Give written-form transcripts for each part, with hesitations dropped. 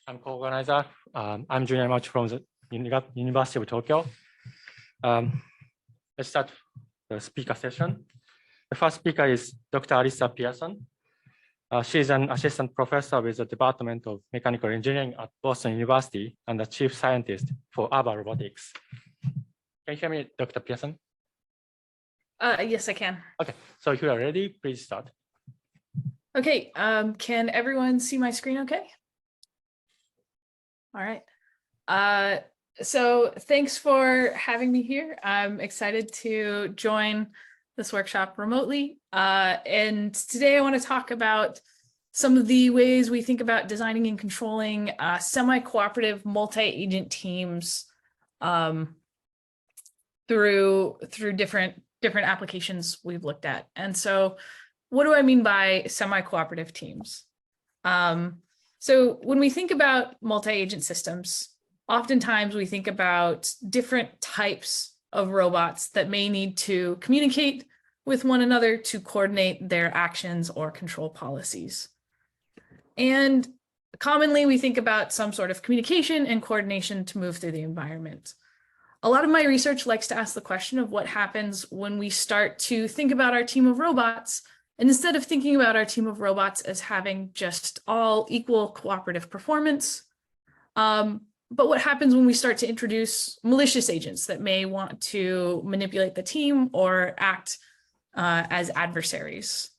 I'm co-organizer. I'm Junior Yamachi from the University of Tokyo. Let's start the speaker session. The first speaker is Dr. Alyssa Pierson. She is an assistant professor with the Department of Mechanical Engineering at Boston University and the chief scientist for urban robotics. Can you hear me, Dr. Pierson? Yes, I can. Okay, so if you are ready, please start. Okay, can everyone see my screen okay? All right. So thanks for having me here. I'm excited to join this workshop remotely. And today I want to talk about some of the ways we think about designing and controlling semi-cooperative multi-agent teams through different applications we've looked at. And so what do I mean by semi-cooperative teams? So when we think about multi-agent systems, oftentimes we think about different types of robots that may need to communicate with one another to coordinate their actions or control policies. And commonly we think about some sort of communication and coordination to move through the environment. A lot of my research likes to ask the question of what happens when we start to think about our team of robots, and instead of thinking about our team of robots as having just all equal cooperative performance, but what happens when we start to introduce malicious agents that may want to manipulate the team or act as adversaries?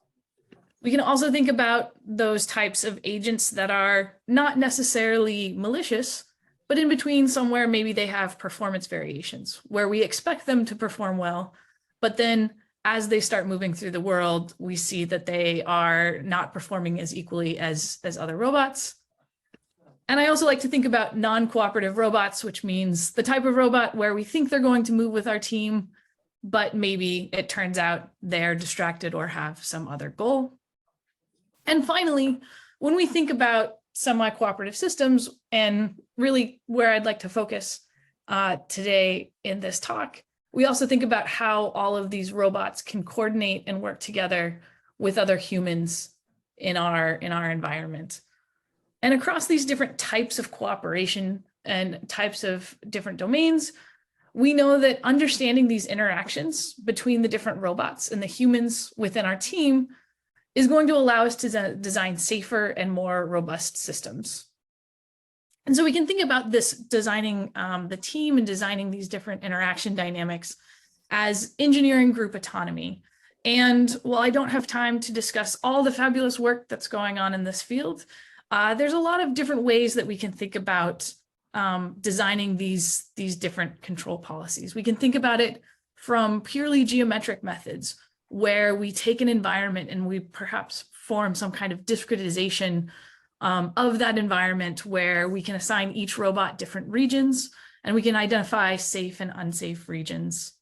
We can also think about those types of agents that are not necessarily malicious, but in between somewhere, maybe they have performance variations where we expect them to perform well, but then as they start moving through the world, we see that they are not performing as equally as other robots. And I also like to think about non-cooperative robots, which means the type of robot where we think they're going to move with our team, but maybe it turns out they're distracted or have some other goal. And finally, when we think about semi-cooperative systems, and really where I'd like to focus today in this talk, we also think about how all of these robots can coordinate and work together with other humans in our environment. And across these different types of cooperation and types of different domains, we know that understanding these interactions between the different robots and the humans within our team is going to allow us to design safer and more robust systems. And so we can think about this designing the team and designing these different interaction dynamics as engineering group autonomy. And while I don't have time to discuss all the fabulous work that's going on in this field, there's a lot of different ways that we can think about designing these different control policies. We can think about it from purely geometric methods, where we take an environment and we perhaps form some kind of discretization of that environment where we can assign each robot different regions and we can identify safe and unsafe regions.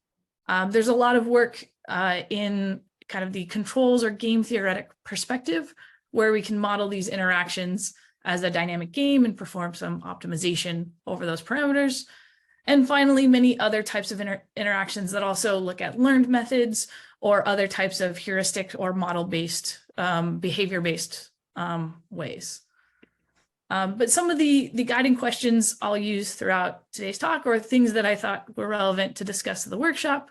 There's a lot of work in kind of the controls or game theoretic perspective where we can model these interactions as a dynamic game and perform some optimization over those parameters. And finally, many other types of interactions that also look at learned methods or other types of heuristic or model-based, behavior-based ways. But some of the guiding questions I'll use throughout today's talk, or things that I thought were relevant to discuss in the workshop,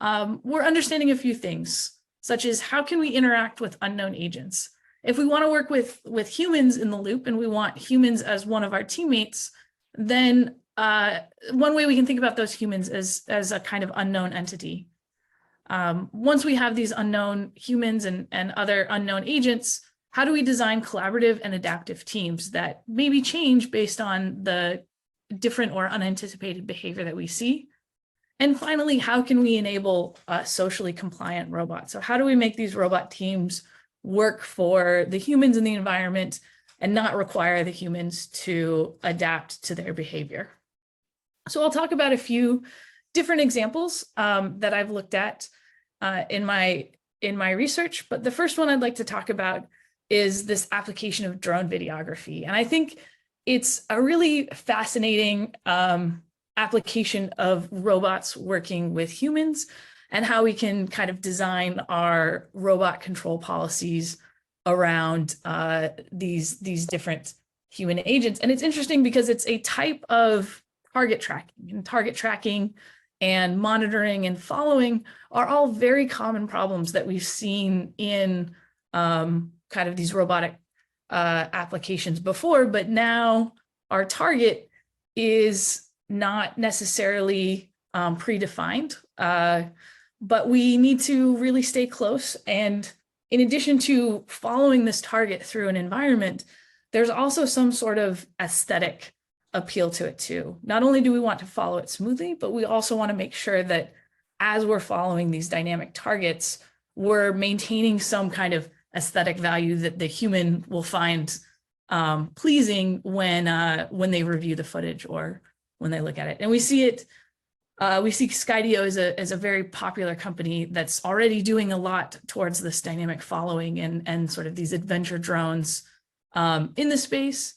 we're understanding a few things, such as how can we interact with unknown agents? If we want to work with humans in the loop and we want humans as one of our teammates, then one way we can think about those humans as a kind of unknown entity. Once we have these unknown humans and other unknown agents, how do we design collaborative and adaptive teams that maybe change based on the different or unanticipated behavior that we see? And finally, how can we enable socially compliant robots? So how do we make these robot teams work for the humans in the environment and not require the humans to adapt to their behavior? So I'll talk about a few different examples that I've looked at in my research, but the first one I'd like to talk about is this application of drone videography. And I think it's a really fascinating application of robots working with humans. and how we can kind of design our robot control policies around these different human agents. And it's interesting because it's a type of target tracking and monitoring and following are all very common problems that we've seen in kind of these robotic applications before, but now our target is not necessarily predefined, but we need to really stay close. And in addition to following this target through an environment, there's also some sort of aesthetic appeal to it too. Not only do we want to follow it smoothly, but we also want to make sure that as we're following these dynamic targets, we're maintaining some kind of aesthetic value that the human will find pleasing when they review the footage or when they look at it. And we see it, we see Skydio as a very popular company that's already doing a lot towards this dynamic following and sort of these adventure drones in the space.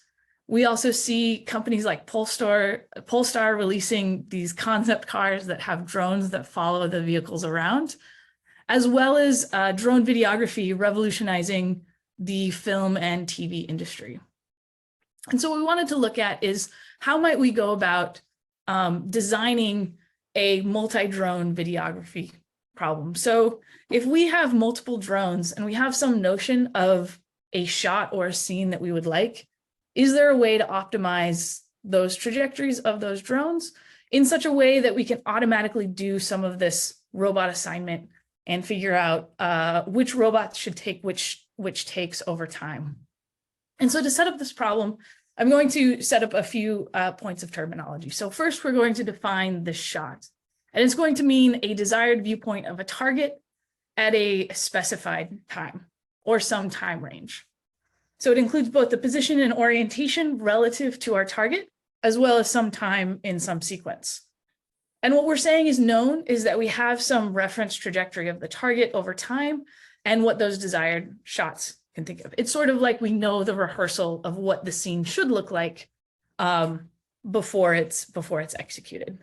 We also see companies like Polestar releasing these concept cars that have drones that follow the vehicles around, as well as drone videography revolutionizing the film and TV industry. And so what we wanted to look at is how might we go about designing a multi-drone videography problem. So if we have multiple drones and we have some notion of a shot or a scene that we would like, is there a way to optimize those trajectories of those drones in such a way that we can automatically do some of this robot assignment and figure out which robots should take which takes over time? And so to set up this problem, I'm going to set up a few points of terminology. So first, we're going to define the shot. And it's going to mean a desired viewpoint of a target at a specified time or some time range. So it includes both the position and orientation relative to our target, as well as some time in some sequence. And what we're saying is known is that we have some reference trajectory of the target over time and what those desired shots can think of. It's sort of like we know the rehearsal of what the scene should look like before it's executed.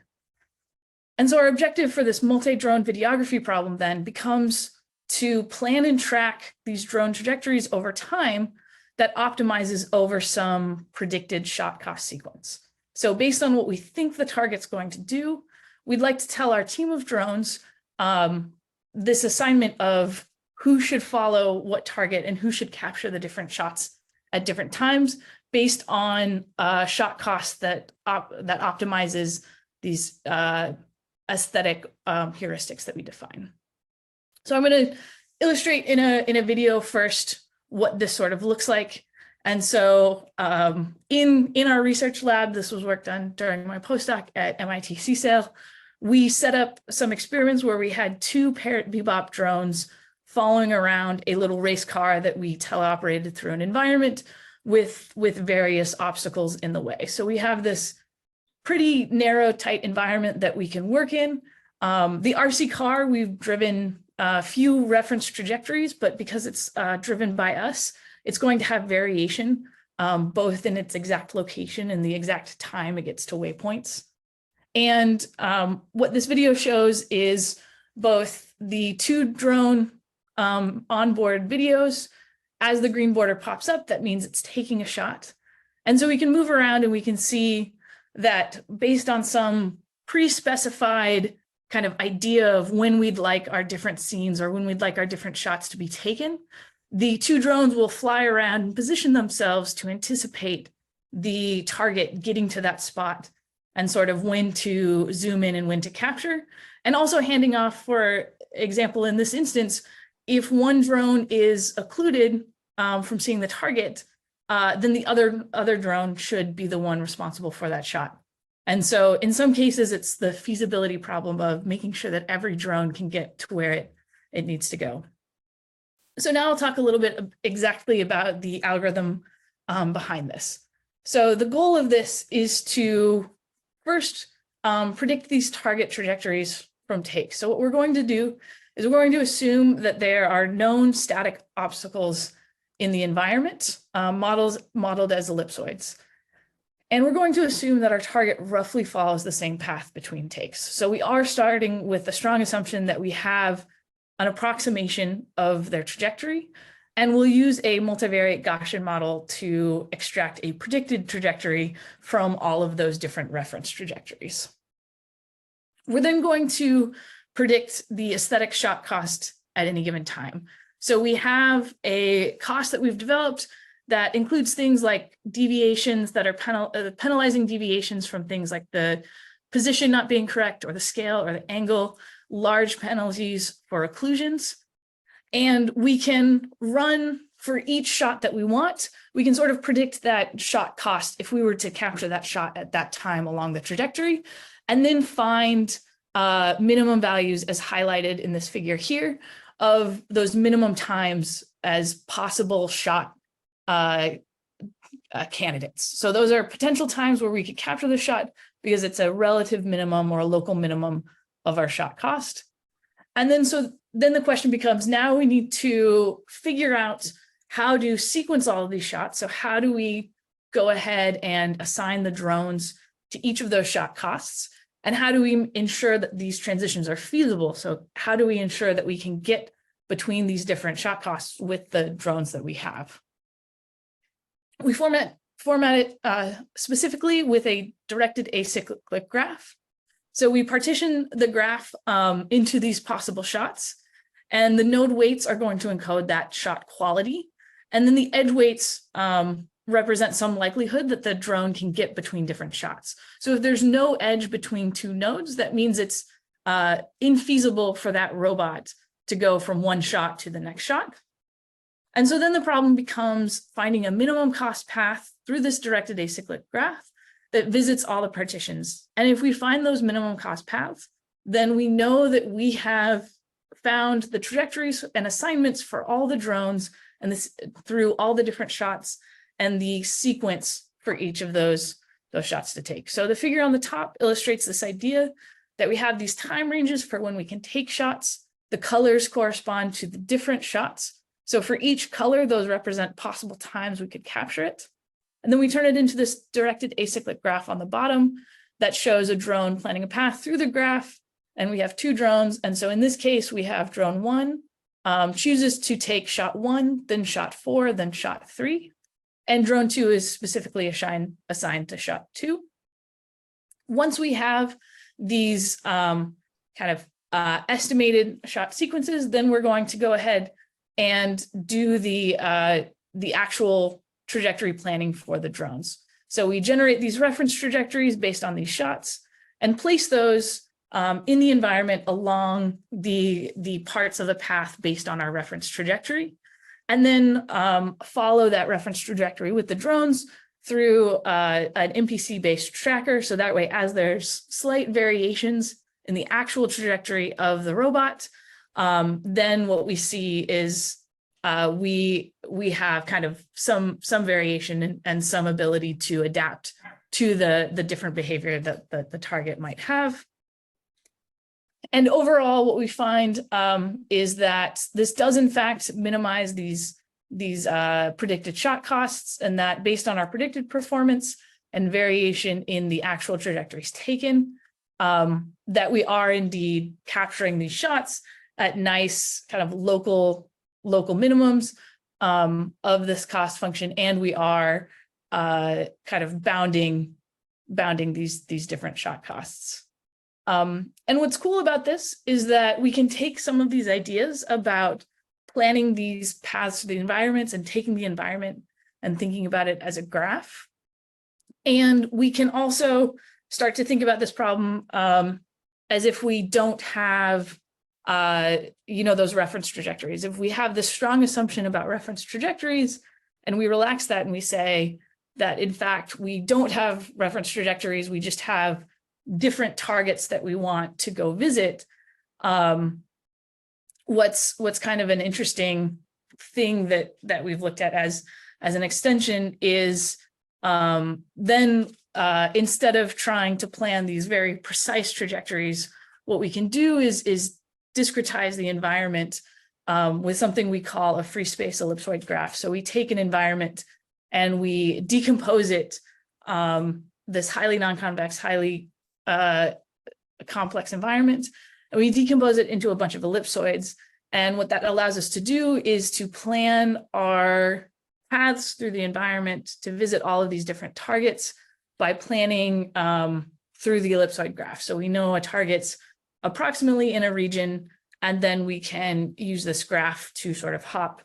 And so our objective for this multi-drone videography problem then becomes to plan and track these drone trajectories over time that optimizes over some predicted shot cost sequence. So based on what we think the target's going to do, we'd like to tell our team of drones this assignment of who should follow what target and who should capture the different shots at different times based on shot cost that optimizes these aesthetic heuristics that we define. So I'm going to illustrate in a video first what this sort of looks like. And so in our research lab, this was work done during my postdoc at MIT CSAIL. We set up some experiments where we had 2 Parrot Bebop drones following around a little race car that we teleoperated through an environment with various obstacles in the way. So we have this pretty narrow, tight environment that we can work in. The RC car, we've driven a few reference trajectories, but because it's driven by us, it's going to have variation, both in its exact location and the exact time it gets to waypoints. And what this video shows is both the 2 drone onboard videos. As the green border pops up, that means it's taking a shot. And so we can move around and we can see that based on some pre-specified kind of idea of when we'd like our different scenes or when we'd like our different shots to be taken, the 2 drones will fly around and position themselves to anticipate the target getting to that spot and sort of when to zoom in and when to capture. And also handing off, for example, in this instance, if one drone is occluded from seeing the target, then the other drone should be the one responsible for that shot. And so in some cases, it's the feasibility problem of making sure that every drone can get to where it needs to go. So now I'll talk a little bit exactly about the algorithm behind this. So the goal of this is to first predict these target trajectories from takes. So what we're going to do is we're going to assume that there are known static obstacles in the environment, modeled as ellipsoids. And we're going to assume that our target roughly follows the same path between takes. So we are starting with a strong assumption that we have an approximation of their trajectory, and we'll use a multivariate Gaussian model to extract a predicted trajectory from all of those different reference trajectories. We're then going to predict the aesthetic shot cost at any given time. So we have a cost that we've developed that includes things like deviations that are penalizing deviations from things like the position not being correct or the scale or the angle, large penalties for occlusions. And we can run for each shot that we want. We can sort of predict that shot cost if we were to capture that shot at that time along the trajectory, and then find minimum values as highlighted in this figure here of those minimum times as possible shot candidates. So those are potential times where we could capture the shot because it's a relative minimum or a local minimum of our shot cost. And then then the question becomes, now we need to figure out how to sequence all of these shots. So how do we go ahead and assign the drones to each of those shot costs? And how do we ensure that these transitions are feasible? So how do we ensure that we can get between these different shot costs with the drones that we have? We format it specifically with a directed acyclic graph. So we partition the graph into these possible shots, and the node weights are going to encode that shot quality. And then the edge weights represent some likelihood that the drone can get between different shots. So if there's no edge between two nodes, that means it's infeasible for that robot to go from one shot to the next shot. And so then the problem becomes finding a minimum cost path through this directed acyclic graph that visits all the partitions. And if we find those minimum cost paths, then we know that we have found the trajectories and assignments for all the drones and this through all the different shots and the sequence for each of those shots to take. So the figure on the top illustrates this idea that we have these time ranges for when we can take shots. The colors correspond to the different shots. So for each color, those represent possible times we could capture it. And then we turn it into this directed acyclic graph on the bottom that shows a drone planning a path through the graph. And we have two drones. And so in this case, we have drone 1 chooses to take shot 1, then shot 4, then shot 3. And drone 2 is specifically assigned to shot 2. Once we have these estimated shot sequences, then we're going to go ahead and do the actual trajectory planning for the drones. So we generate these reference trajectories based on these shots and place those in the environment along the parts of the path based on our reference trajectory, and then follow that reference trajectory with the drones through an MPC-based tracker. So that way, as there's slight variations in the actual trajectory of the robot, then what we see is we have kind of some variation and some ability to adapt to the different behavior that the target might have. And overall, what we find is that this does in fact minimize these predicted shot costs, and that based on our predicted performance and variation in the actual trajectories taken, that we are indeed capturing these shots at nice kind of local minimums of this cost function, and we are kind of bounding these different shot costs. And what's cool about this is that we can take some of these ideas about planning these paths to the environments and taking the environment and thinking about it as a graph. And we can also start to think about this problem as if we don't have those reference trajectories. If we have this strong assumption about reference trajectories and we relax that and we say that in fact we don't have reference trajectories, we just have different targets that we want to go visit, what's kind of an interesting thing that we've looked at as an extension is then instead of trying to plan these very precise trajectories, what we can do is discretize the environment with something we call a free space ellipsoid graph. So we take an environment and we decompose it this highly non-convex, highly complex environment, and we decompose it into a bunch of ellipsoids. And what that allows us to do is to plan our paths through the environment to visit all of these different targets by planning through the ellipsoid graph. So we know a target's approximately in a region, and then we can use this graph to sort of hop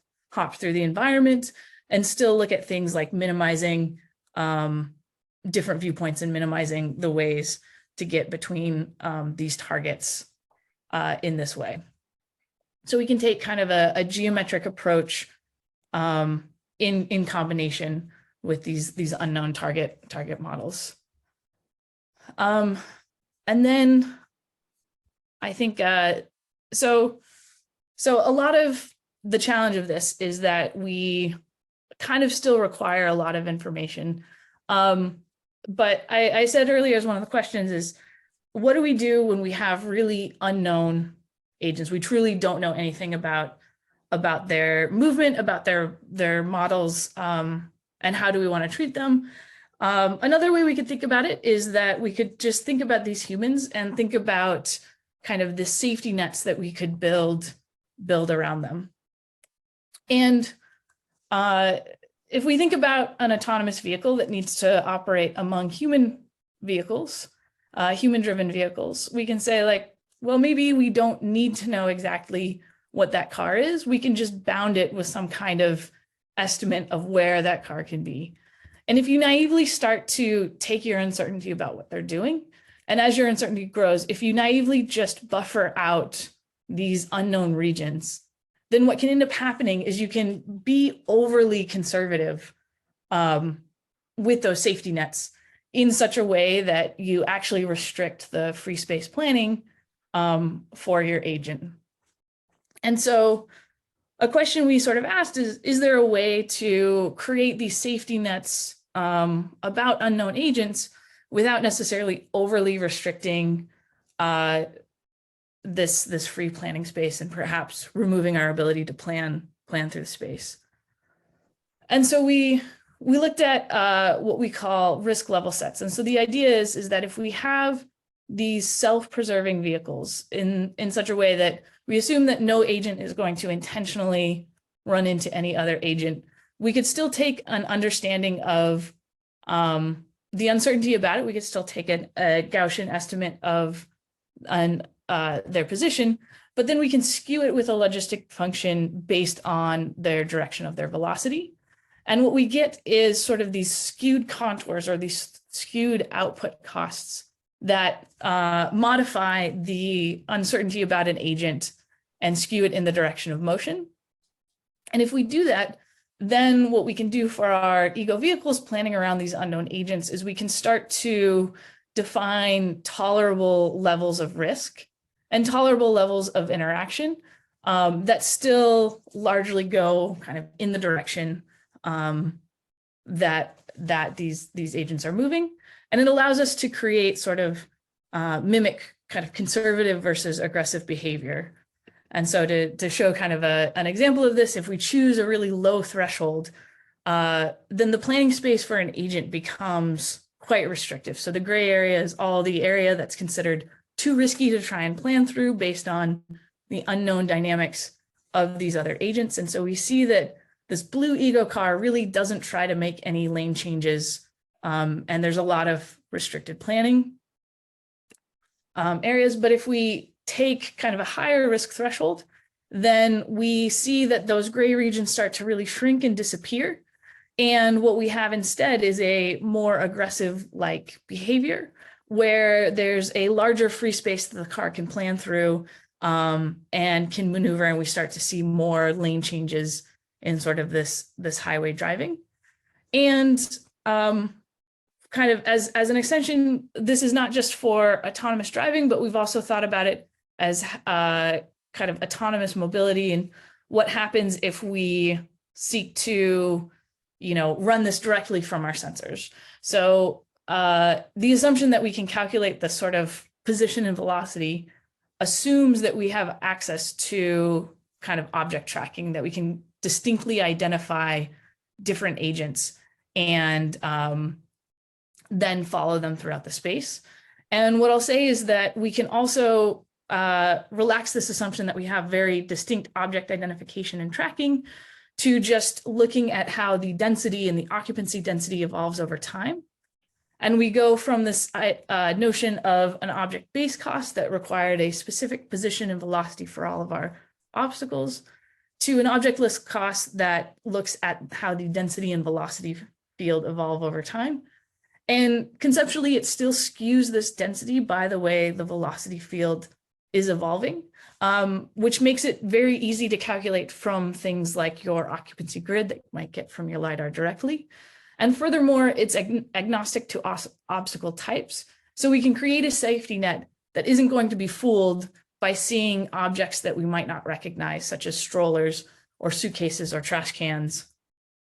through the environment and still look at things like minimizing different viewpoints and minimizing the ways to get between these targets in this way. So we can take kind of a geometric approach in combination with these unknown target models. And then I think, so a lot of the challenge of this is that we kind of still require a lot of information. But I said earlier as one of the questions is, what do we do when we have really unknown agents? We truly don't know anything about their movement, about their models, and how do we want to treat them? Another way we could think about it is that we could just think about these humans and think about kind of the safety nets that we could build around them. And if we think about an autonomous vehicle that needs to operate among human vehicles, human-driven vehicles, we can say like, well, maybe we don't need to know exactly what that car is. We can just bound it with some kind of estimate of where that car can be. And if you naively start to take your uncertainty about what they're doing, and as your uncertainty grows, if you naively just buffer out these unknown regions, then what can end up happening is you can be overly conservative with those safety nets in such a way that you actually restrict the free space planning for your agent. And so a question we sort of asked is there a way to create these safety nets about unknown agents without necessarily overly restricting this free planning space and perhaps removing our ability to plan through the space? And so we looked at what we call risk level sets. And so the idea is that if we have these self-preserving vehicles in such a way that we assume that no agent is going to intentionally run into any other agent, we could still take an understanding of the uncertainty about it. We could still take a Gaussian estimate of their position, but then we can skew it with a logistic function based on their direction of their velocity. And what we get is sort of these skewed contours or these skewed output costs that modify the uncertainty about an agent and skew it in the direction of motion. And if we do that, then what we can do for our ego vehicles planning around these unknown agents is we can start to define tolerable levels of risk and tolerable levels of interaction that still largely go kind of in the direction that these agents are moving. And it allows us to create sort of mimic kind of conservative versus aggressive behavior. And so to show kind of an example of this, if we choose a really low threshold, then the planning space for an agent becomes quite restrictive. So the gray area is all the area that's considered too risky to try and plan through based on the unknown dynamics of these other agents. And so we see that this blue ego car really doesn't try to make any lane changes. And there's a lot of restricted planning areas. But if we take kind of a higher risk threshold, then we see that those gray regions start to really shrink and disappear. And what we have instead is a more aggressive like behavior where there's a larger free space that the car can plan through and can maneuver, and we start to see more lane changes in sort of this highway driving. And kind of as an extension, this is not just for autonomous driving, but we've also thought about it as kind of autonomous mobility and what happens if we seek to, run this directly from our sensors. So the assumption that we can calculate the sort of position and velocity assumes that we have access to kind of object tracking, that we can distinctly identify different agents and then follow them throughout the space. And what I'll say is that we can also relax this assumption that we have very distinct object identification and tracking to just looking at how the density and the occupancy density evolves over time. And we go from this notion of an object-based cost that required a specific position and velocity for all of our obstacles to an objectless cost that looks at how the density and velocity field evolve over time. And conceptually, it still skews this density by the way the velocity field is evolving, which makes it very easy to calculate from things like your occupancy grid that you might get from your LiDAR directly. And furthermore, it's agnostic to obstacle types. So we can create a safety net that isn't going to be fooled by seeing objects that we might not recognize, such as strollers or suitcases or trash cans.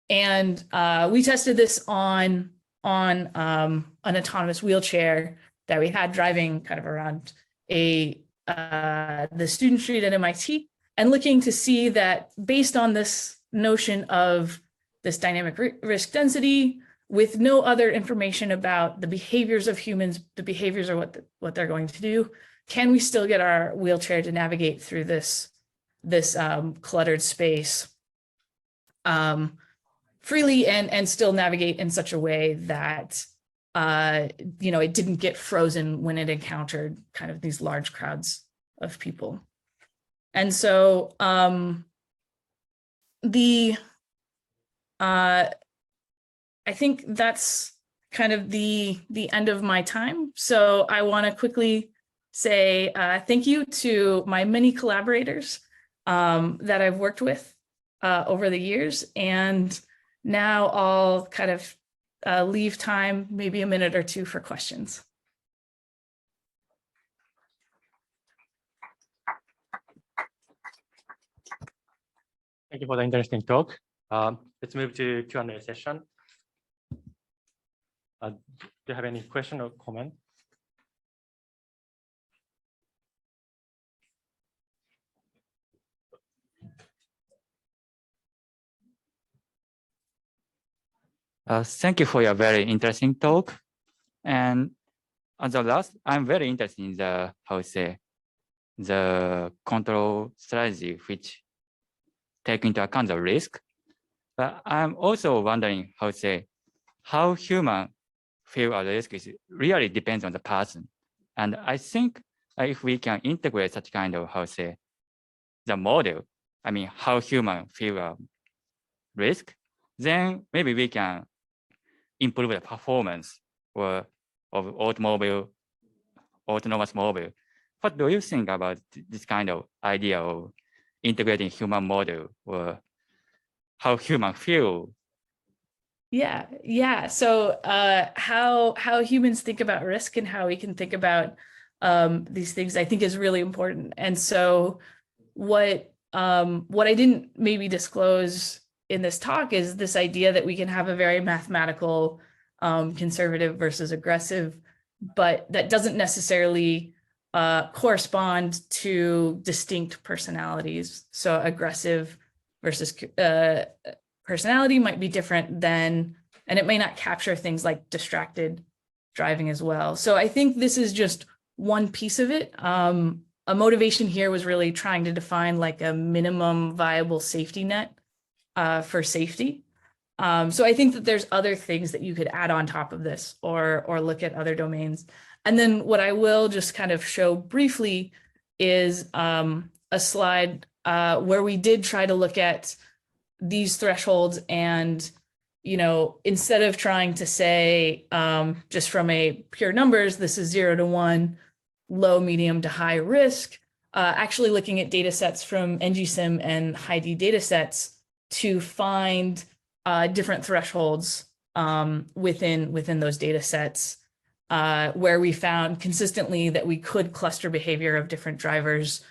And we tested this on an autonomous wheelchair that we had driving kind of around the student street at MIT, and looking to see that based on this notion of this dynamic risk density with no other information about the behaviors of humans, the behaviors are what they're going to do, can we still get our wheelchair to navigate through this cluttered space freely and still navigate in such a way that it didn't get frozen when it encountered kind of these large crowds of people. And so I think that's kind of the end of my time. So I want to quickly say thank you to my many collaborators that I've worked with over the years. And now I'll kind of leave time, maybe a minute or two for questions. Thank you for the interesting talk. Let's move to Q&A session. Do you have any question or comment? Thank you for your very interesting talk. And as the last, I'm very interested in the control strategy which take into account the risk. But I'm also wondering how human feel a risk is really depends on the person. And I think if we can integrate such kind of the model, I mean how human feel a risk, then maybe we can improve the performance of autonomous mobile. What do you think about this kind of idea of integrating human model or how human feel? Yeah. So how humans think about risk and how we can think about these things, I think is really important. And so what I didn't maybe disclose in this talk is this idea that we can have a very mathematical conservative versus aggressive, but that doesn't necessarily correspond to distinct personalities. So aggressive versus personality might be different than, and it may not capture things like distracted driving as well. So I think this is just one piece of it. A motivation here was really trying to define like a minimum viable safety net for safety. So I think that there's other things that you could add on top of this or look at other domains. And then what I will just kind of show briefly is a slide where we did try to look at these thresholds and, instead of trying to say just from a pure numbers, this is 0 to 1, low, medium to high risk, actually looking at data sets from NGSIM and HIDE data sets to find different thresholds within those data sets where we found consistently that we could cluster behavior of different drivers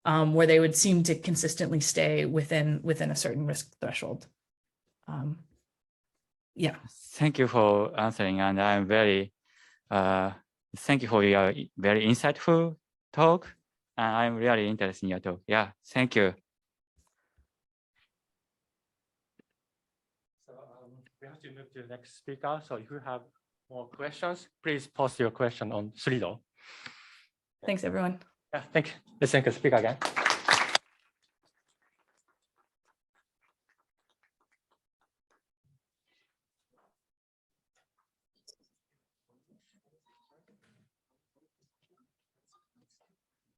where they would seem to consistently stay within a certain risk threshold. Yeah. Thank you for answering, and I'm very thank you for your very insightful talk. And I'm really interested in your talk. Yeah, thank you. So we have to move to the next speaker. So if you have more questions, please post your question on Slido. Thanks, everyone. Yeah, thank you. Let's thank the speaker again.